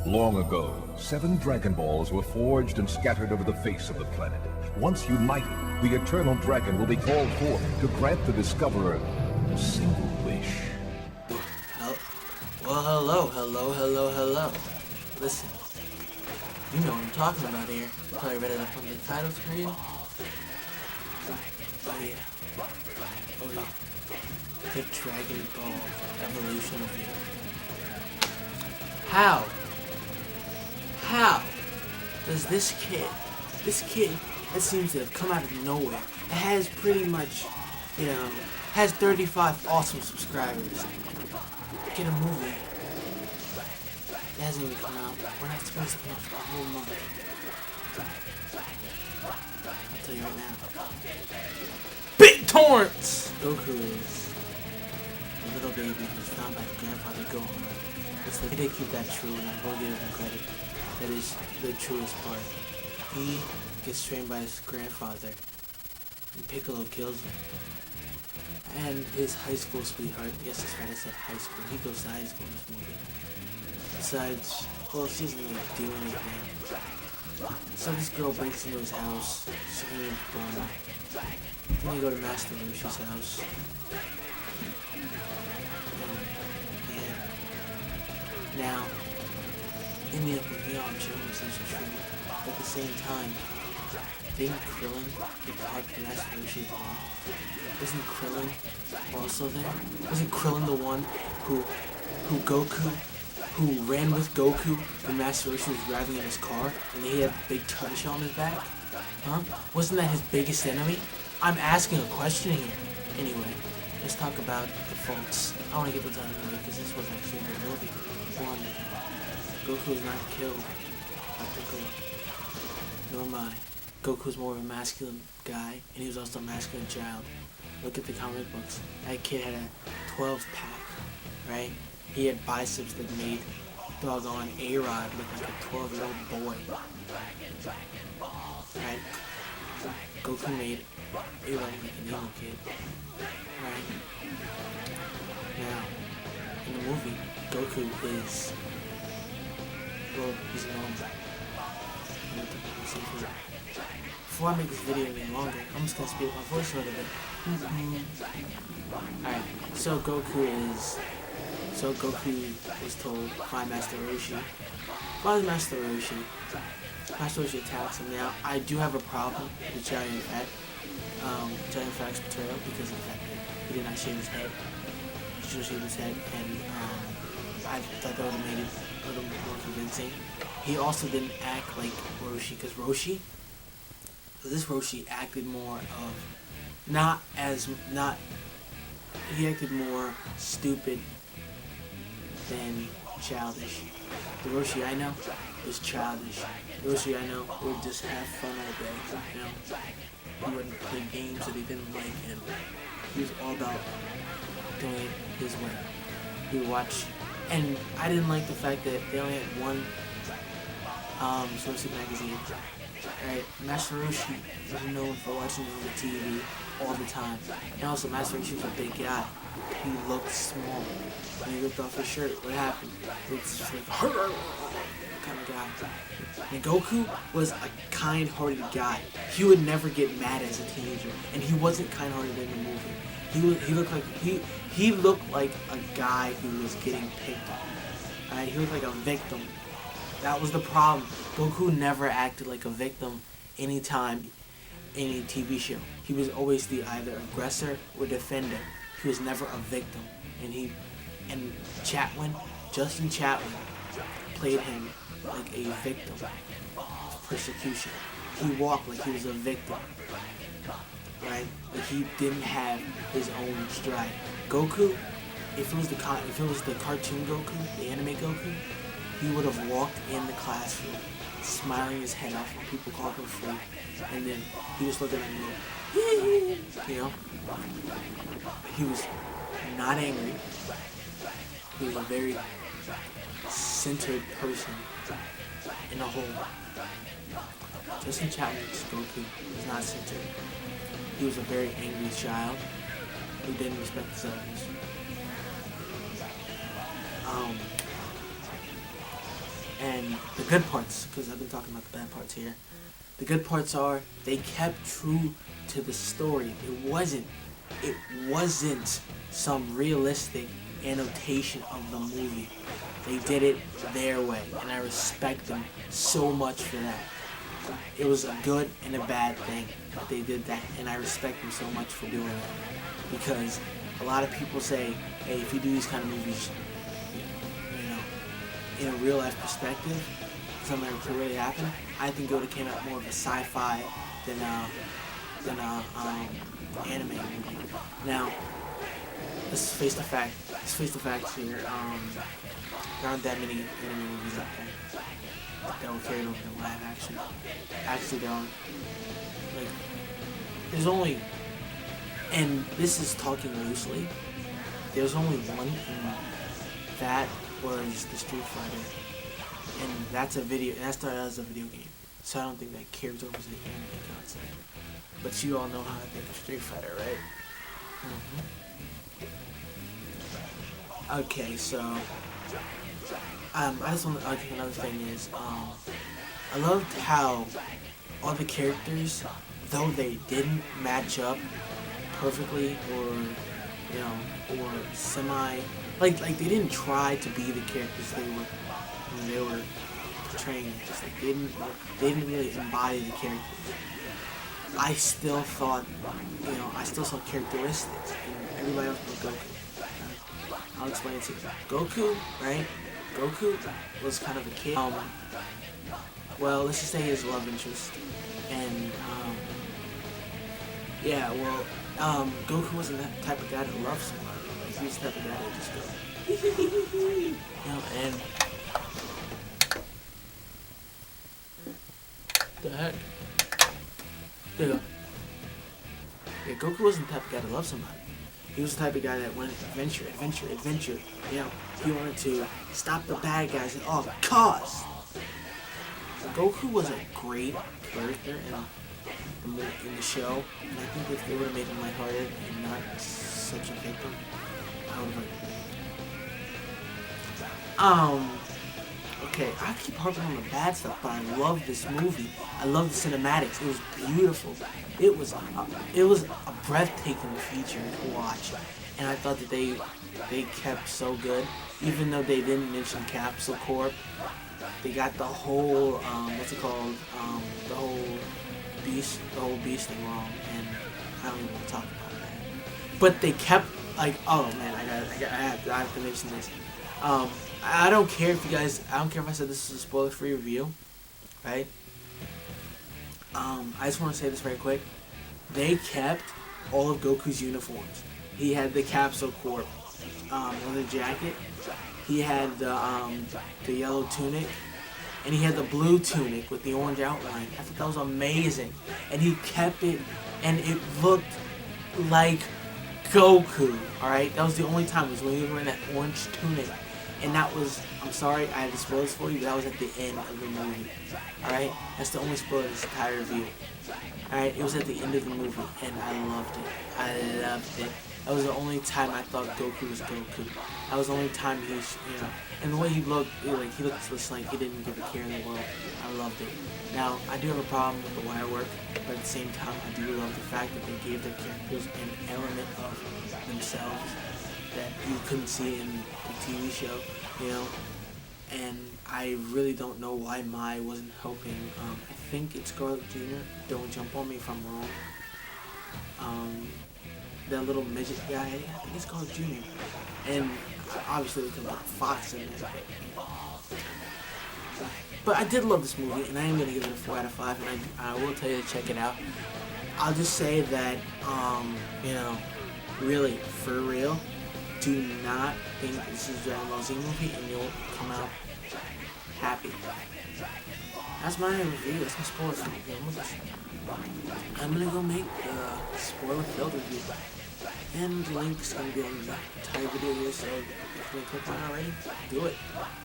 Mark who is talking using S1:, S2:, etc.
S1: Long ago, 7 Dragon Balls were forged and scattered over the face of the planet. Once united, the Eternal Dragon will be called forth to grant the discoverer a single wish.
S2: Well, hello. Listen, you know what I'm talking about here. Probably read it up on the title screen. Oh yeah. The Dragon Ball Evolution review. How does this kid that seems to have come out of nowhere, that has pretty much, has 35 awesome subscribers, get a movie that hasn't even come out? We're not supposed to come out for a whole month. I'll tell you right now. Big Torrents! Goku is a little baby who was found by his grandfather Gohan. They did keep that true, and I will give him credit. That is the truest part. He gets trained by his grandfather, and Piccolo kills him. And his high school sweetheart, yes, that's right, I said high school. He goes to high school in this movie. Besides, well, she doesn't really do anything. So this girl breaks into his house. She's named Bulma. Then you go to Master Roshi's house. Now, in the opening, I'm sure this is true, but at the same time, didn't Krillin get caught in Master Roshi's home? Wasn't Krillin also there? Wasn't Krillin the one who ran with Goku when Master Roshi was driving in his car, and he had a big turtle shell on his back? Huh? Wasn't that his biggest enemy? I'm asking a question here. Anyway, let's talk about the faults. I want to get those out of the way because this was actually a good movie. One, Goku was not killed by Piccolo, nor am I. Goku's more of a masculine guy, and he was also a masculine child. Look at the comic books. That kid had a 12-pack, right? He had biceps that made doggone A-Rod look like a 12-year-old boy. Right? Goku made A-Rod look like an emo kid. Right? Now, in the movie, Goku is, well, he's normal. Before I make this video any longer, I'm just gonna speed up my voice a little bit. Alright, so Goku was told by Master Roshi. By Master Roshi. Master Roshi attacks him. Now, I do have a problem with Giant Fat's portrayal because of the fact that he did not shave his head. He should have shaved his head, and I thought that would have made it a little more convincing. He also didn't act like Roshi, because this Roshi acted more of, he acted more stupid than childish. The Roshi I know was childish. The Roshi I know would just have fun all day, He wouldn't play games that he didn't like, and he was all about doing it his way. He would watch, and I didn't like the fact that they only had one Source magazine. Right, Master Roshi was known for watching it on the TV all the time. And also, Master Roshi was a big guy. He looked small. When he ripped off his shirt, what happened? It's just like, kind of guy. And Goku was a kind-hearted guy. He would never get mad as a teenager. And he wasn't kind-hearted in the movie. He looked like a guy who was getting picked on. Right? He looked like a victim. That was the problem. Goku never acted like a victim anytime in a TV show. He was always the either aggressor or defender. He was never a victim. And Justin Chatwin played him like a victim of persecution. He walked like he was a victim. Right? Like he didn't have his own stride. Goku, if it was the cartoon Goku, the anime Goku, he would have walked in the classroom, smiling his head off when people called him free, and then he was looking at me, He was not angry. He was a very centered person in a whole. Justin Chatwin's Goku was not centered. He was a very angry child who didn't respect his elders. And the good parts, because I've been talking about the bad parts here. The good parts are they kept true to the story. It wasn't some realistic annotation of the movie. They did it their way, and I respect them so much for that. It was a good and a bad thing that they did that, and I respect them so much for doing it. Because a lot of people say, hey, if you do these kind of movies, you know, in a real life perspective, something that could really happen, I think it would have came out more of a sci-fi than a anime movie. Now, let's face the fact. Let's face the facts here. There aren't that many anime movies out there that were carried over in live action. Actually, there aren't. Like, there's only, and this is talking loosely. There's only one, and that was the Street Fighter, and that's a video. And that started as a video game, so I don't think that carries over to the anime concept. But you all know how I think of Street Fighter, right? Okay, so I just want to argue another thing is I loved how all the characters, though they didn't match up perfectly or or semi like they didn't try to be the characters they were portraying. Just like they didn't really embody the characters. I still thought, I still saw characteristics in everybody else but Goku. I'll explain it to you. Goku, right? Goku was kind of a kid. Well, let's just say his love interest. And, Goku wasn't that type of guy to love somebody. Like, he was the type of guy that just go, and... The heck? There you go. Yeah, Goku wasn't the type of guy to love somebody. He was the type of guy that wanted adventure. He wanted to stop the bad guys at all costs. Goku was a great character in the show, and I think if they would have made him lighthearted and not such a victim, I would have. Okay, I keep harping on the bad stuff, but I love this movie. I love the cinematics. It was beautiful. It was a breathtaking feature to watch, and I thought that they kept so good. Even though they didn't mention Capsule Corp, they got the whole the whole beast thing wrong, and I don't even want to talk about that. But they kept oh man, I have to mention this. I don't care if I said this is a spoiler-free review, right? I just want to say this very quick. They kept all of Goku's uniforms. He had the Capsule Corp leather jacket. He had the yellow tunic, and he had the blue tunic with the orange outline. I thought that was amazing, and he kept it, and it looked like Goku. All right, that was the only time was when he was wearing that orange tunic. And that was, I'm sorry, I had to spoil this for you, but that was at the end of the movie. Alright? That's the only spoiler of this entire review. Alright? It was at the end of the movie, and I loved it. That was the only time I thought Goku was Goku. That was the only time and the way he looked, he looked just like he didn't give a care in the world. I loved it. Now, I do have a problem with the wire work, but at the same time, I do love the fact that they gave their characters an element of themselves that you couldn't see in the TV show, and I really don't know why Mai wasn't helping. I think it's Scarlett Jr. Don't jump on me if I'm wrong. That little midget guy, I think it's Scarlett Jr. And obviously we can put Fox in there. But I did love this movie, and I am going to give it a 4 out of 5, and I will tell you to check it out. I'll just say that, really, for real, do not think this is a Dragon Ball Z movie and you'll come out happy. That's my review. That's my spoilers review. I'm gonna go make a spoiler-filled review. And the link's gonna be on the entire video here, so if you click on it already, do it.